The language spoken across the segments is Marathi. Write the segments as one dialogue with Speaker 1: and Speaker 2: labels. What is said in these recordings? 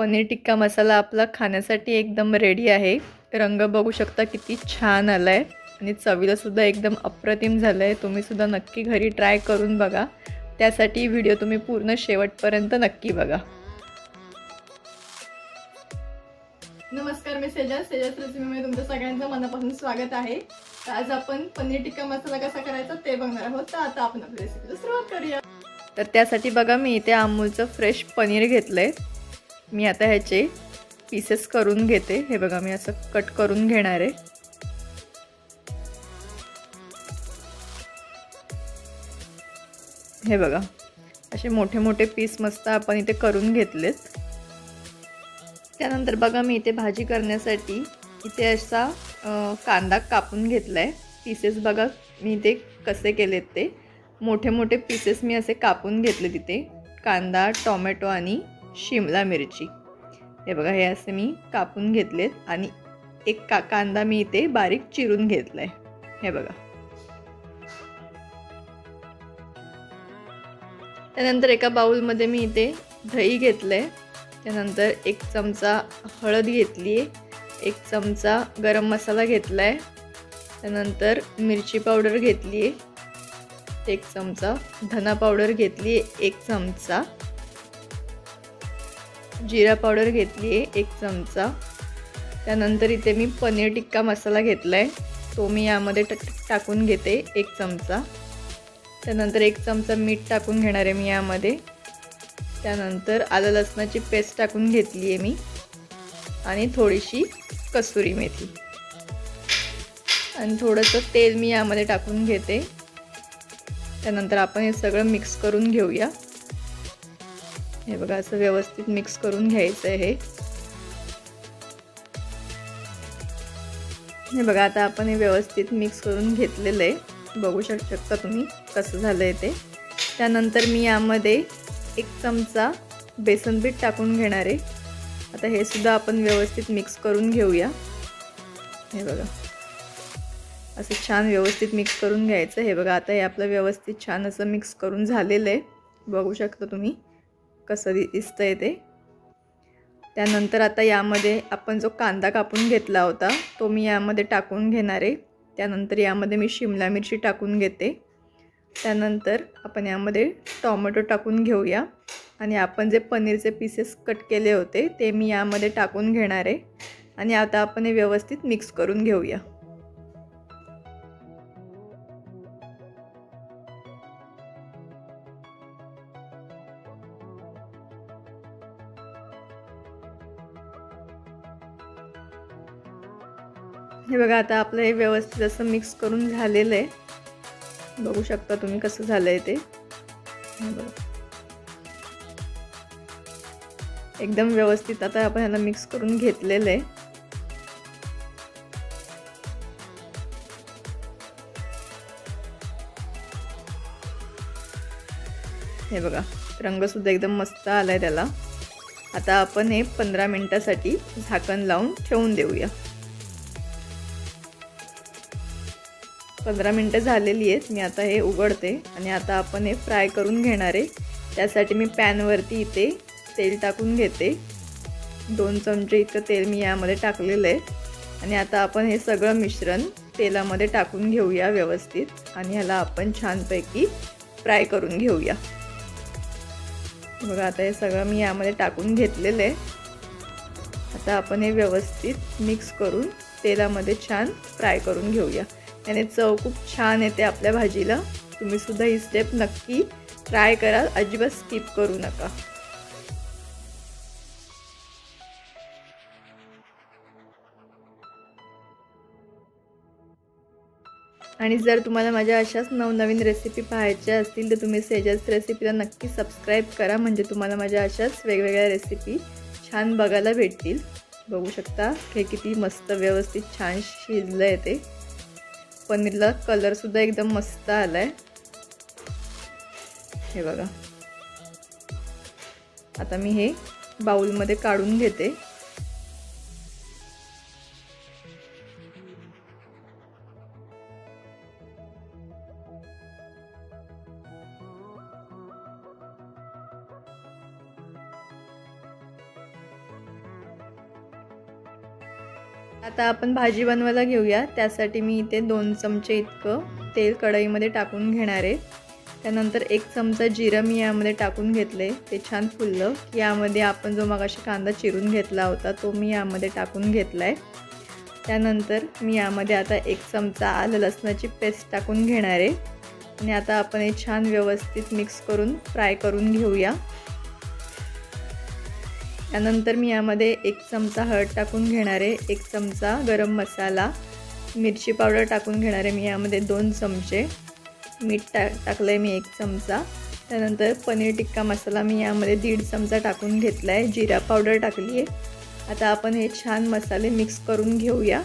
Speaker 1: पनीर टिक्का मसाला आपला खाण्यासाठी एकदम रेडी आहे। रंग बघू शकता किती छान आलाय आणि चवीला सुद्धा एकदम अप्रतिम झालंय। तुम्ही सुद्धा नक्की घरी ट्राय करून बघा। त्यासाठी व्हिडिओ तुम्ही पूर्ण शेवटपर्यंत नक्की बघा।
Speaker 2: नमस्कार, मी सेजस रेसिपीमध्ये तुमचं सगळ्यांचं मनापासून स्वागत आहे। आज आपण पनीर टिक्का मसाला कसा करायचा ते बघणार आहोत। तर आता आपण आपल्या रेसिपीला सुरुवात करूया।
Speaker 1: तर त्यासाठी बघा मी इथे अमूलचं फ्रेश पनीर घेतलंय। मी आता ह्याचे पीसेस करून घेते। हे बघा मी असं कट करून घेणार आहे। हे बघा असे मोठे मोठे पीस मस्त आपण इथे करून घेतलेत। त्यानंतर बघा मी इथे भाजी करण्यासाठी इथे असा कांदा कापून घेतलाय। पीसेस बघा मी इथे कसे केलेत ते मोठे मोठे पीसेस मी असे कापून घेतले। तिथे कांदा, टोमॅटो आणि शिमला मिरची हे बघा हे असे मी कापून घेतलेत आणि एक कांदा मी इथे बारीक चिरून घेतलाय। हे बघा त्यानंतर एका बाउल मध्ये मी इथे दही घेतलंय। त्यानंतर एक चमचा हळद घेतली आहे, एक चमचा गरम मसाला घेतलाय, त्यानंतर मिरची पावडर घेतली आहे, एक चमचा धना पावडर घेतली आहे, एक चमचा जीरा पावडर घेतली आहे, एक चमचा। त्यानंतर इथे मी पनीर टिक्का मसाला घेतलाय, तो मी यामध्ये टाकून घेते एक चमचा। त्यानंतर एक चमचा मीठ टाकून घेणार आहे मी यामध्ये। त्यानंतर आलं लसणाची पेस्ट टाकून घेतली आहे मी आणि थोडीशी कसुरी मेथी आणि थोडंसं तेल मी यामध्ये टाकून घेते। त्यानंतर आपण हे सगळं मिक्स करून घेऊया। हे बघा असं व्यवस्थित मिक्स करून घ्यायचं आहे। हे बघा आता आपण हे व्यवस्थित मिक्स करून घेतलेलं आहे। बघू शकता तुम्ही कसं झालंय ते। त्यानंतर मी यामध्ये एक चमचा बेसन पीठ टाकून घेणार आहे। आता हे सुद्धा आपण व्यवस्थित मिक्स करून घेऊया। हे बघा असं छान व्यवस्थित मिक्स करून घ्यायचं। हे बघा आता हे आपलं व्यवस्थित छान असं मिक्स करून झालेलं आहे। बघू शकता तुम्ही कसं दिसतंय ते। त्यानंतर आता यामध्ये आपण जो कांदा कापून घेतला होता तो मी यामध्ये टाकून घेणार आहे। त्यानंतर यामध्ये मी शिमला मिरची टाकून घेते। त्यानंतर आपण यामध्ये टोमॅटो टाकून घेऊया आणि आपण जे पनीरचे पीसेस कट केले होते ते मी यामध्ये टाकून घेणार आहे आणि आता आपण हे व्यवस्थित मिक्स करून घेऊया। हे बघा आता आपलं हे व्यवस्थित असं मिक्स करून झालेलं आहे। बघू शकता तुम्ही कसं झालंय ते। एकदम व्यवस्थित आता आपण ह्याला मिक्स करून घेतलेलं आहे। हे बघा रंग सुद्धा एकदम मस्त आलाय त्याला। आता आपण हे 15 मिनिटांसाठी झाकण लावून ठेवून देऊया। 15 मिनिटं झालेली आहेत। मी आता हे उघडते आणि आता आपण हे फ्राय करून घेणार आहे। त्यासाठी मी पॅन वरती इथे तेल टाकून घेते। 2 चमचे इतकं तेल मी यामध्ये टाकलेलं आहे आणि आता आपण हे सगळं मिश्रण तेलामध्ये टाकून घेऊया व्यवस्थित आणि ह्याला आपण छानपैकी फ्राय करून घेऊया। बघा आता हे सगळं मी यामध्ये टाकून घेतलेलं आहे। आता आपण हे व्यवस्थित मिक्स करून तेलामध्ये छान फ्राय करून घेऊया। याने चव खूप छान येते आपल्या भाजीला। तुम्ही सुद्धा ही स्टेप नक्की ट्राय करा, अजिबात स्किप करू नका। आणि जर तुम्हाला माझ्या अशाच नवनवीन रेसिपी पाहायच्या असतील तर तुम्ही सेजस रेसिपीला नक्की सबस्क्राइब करा, म्हणजे तुम्हाला माझ्या अशाच वेगवेगळ्या रेसिपी छान बघायला भेटतील। बघू शकता हे किती मस्त व्यवस्थित छान शिजलंय ते। पनीरला कलर सुद्धा एकदम मस्त आलाय। हे बघा आता मी हे बाउल मध्ये काढून घेते। आता आपण भाजी बनवायला घेऊया. त्यासाठी मी इथे 2 चमचे इतकं तेल कढईमध्ये टाकून घेणार आहे. त्यानंतर 1 चमचा जिरं मी यामध्ये टाकून घेतले. ते छान फुललं की यामध्ये आपण जो मगाशी कांदा चिरून घेतला होता तो मी यामध्ये टाकून घेतला आहे. त्यानंतर मी यामध्ये आता 1 चमचा आलं लसणाची पेस्ट टाकून घेणार आहे आणि आता आपण हे छान व्यवस्थित मिक्स करून फ्राय करून घेऊया. त्यानंतर मी यामध्ये 1 चमचा हळद टाकून घेणार आहे. 1 चमचा गरम मसाला, मिरची पावडर टाकून घेणार आहे मी यामध्ये 2 चमचे. मीठ टाकलं आहे मी 1 चमचा. त्यानंतर पनीर टिक्का मसाला मी यामध्ये 1.5 चमचा टाकून घेतला आहे. जिरा पावडर टाकली आहे. आता आपण हे छान मसाले मिक्स करून घेऊया.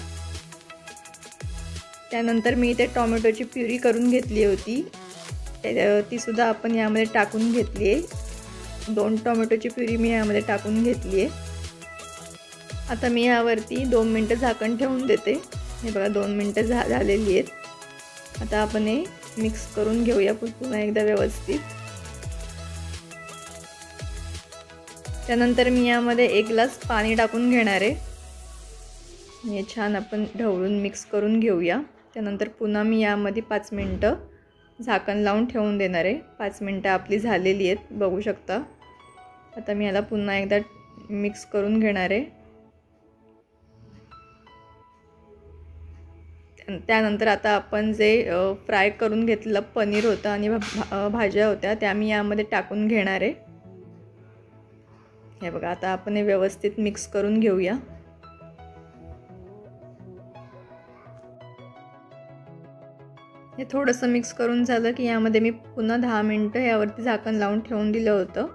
Speaker 1: त्यानंतर मी इथे टोमॅटोची प्युरी करून घेतली होती, ती सुद्धा आपण यामध्ये टाकून घेतली आहे. 2 टोमॅटोची प्युरी मी यामध्ये टाकून घेतली आहे. आता मी यावरती 2 मिनटं झाकण ठेवून देते. हे बघा 2 मिनटं झालेली आहेत. आता आपण हे मिक्स करून घेऊया पुन्हा एकदा व्यवस्थित. त्यानंतर मी यामध्ये 1 ग्लास पाणी टाकून घेणार आहे. हे छान आपण ढवळून मिक्स करून घेऊया. त्यानंतर पुन्हा मी यामध्ये 5 मिनटं झाकण लावून ठेवून देणार आहे. 5 मिनटं आपली झालेली आहेत, बघू शकता. आता मी याला पुन्हा एकदा मिक्स करून घेणार आहे. त्यानंतर आता आपण जे फ्राय करून घेतलेलं पनीर होतं आणि भाज्या होत्या त्या मी यामध्ये टाकून घेणार आहे. हे बघा आता आपण हे व्यवस्थित मिक्स करून घेऊया. हे थोडंसं मिक्स करून झालं की यामध्ये मी पुन्हा 10 मिनटं यावरती झाकण लावून ठेवून दिलं होतं.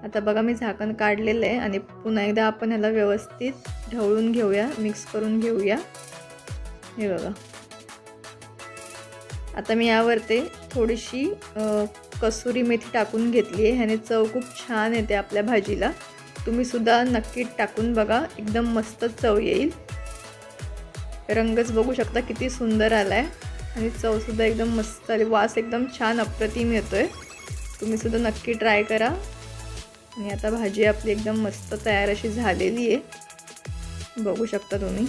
Speaker 1: आता बघा मी झाकण काढलेलं आहे आणि पुन्हा एकदा आपण ह्याला व्यवस्थित ढवळून घेऊया, मिक्स करून घेऊया. हे बघा आता मी यावरती थोडीशी कसुरी मेथी टाकून घेतली आहे. ह्याने चव खूप छान येते आपल्या भाजीला. तुम्ही सुद्धा नक्की टाकून बघा, एकदम मस्त चव येईल. रंगच बघू शकता किती सुंदर आला आहे आणि चवसुद्धा एकदम मस्त आली. वास एकदम छान अप्रतिम येतो आहे. तुम्ही सुद्धा नक्की ट्राय करा. आणि आता भाजी आपली एकदम मस्त तयार अशी झालेली आहे, बघू शकता तुम्ही.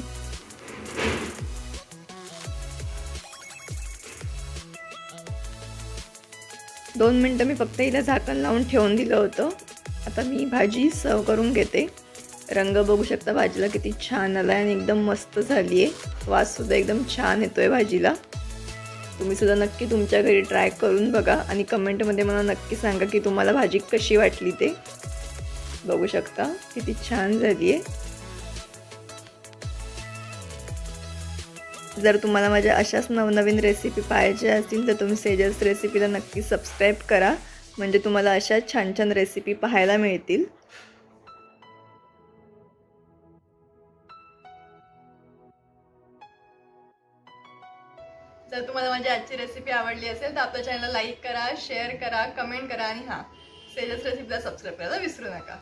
Speaker 1: दोन मिनटं मी फक्त हिला झाकण लावून ठेवून दिलं होतं. आता मी भाजी सर्व करून घेते. रंग बघू शकता भाजीला किती छान आला आहे आणि एकदम मस्त झाली आहे. वाससुद्धा एकदम छान येतो आहे भाजीला. तुम्ही सुद्धा नक्की तुमच्या घरी ट्राय करून बघा आणि कमेंटमध्ये मला नक्की सांगा की तुम्हाला भाजी कशी वाटली ते. बघू शकता किती छान झाली आहे. जर तुम्हाला माझ्या अशाच नवनवीन रेसिपी पाहिजे असतील तर तुम्ही सेजल्स रेसिपीला नक्की सबस्क्राईब करा, म्हणजे तुम्हाला अशा छान छान रेसिपी पाहायला मिळतील.
Speaker 2: जर तुम्हाला माझी आजची रेसिपी आवडली असेल तर आपल्या चॅनलला लाईक करा, शेअर करा, कमेंट करा आणि हां, सेजल्स रेसिपीला सबस्क्राईब करायला विसरू नका.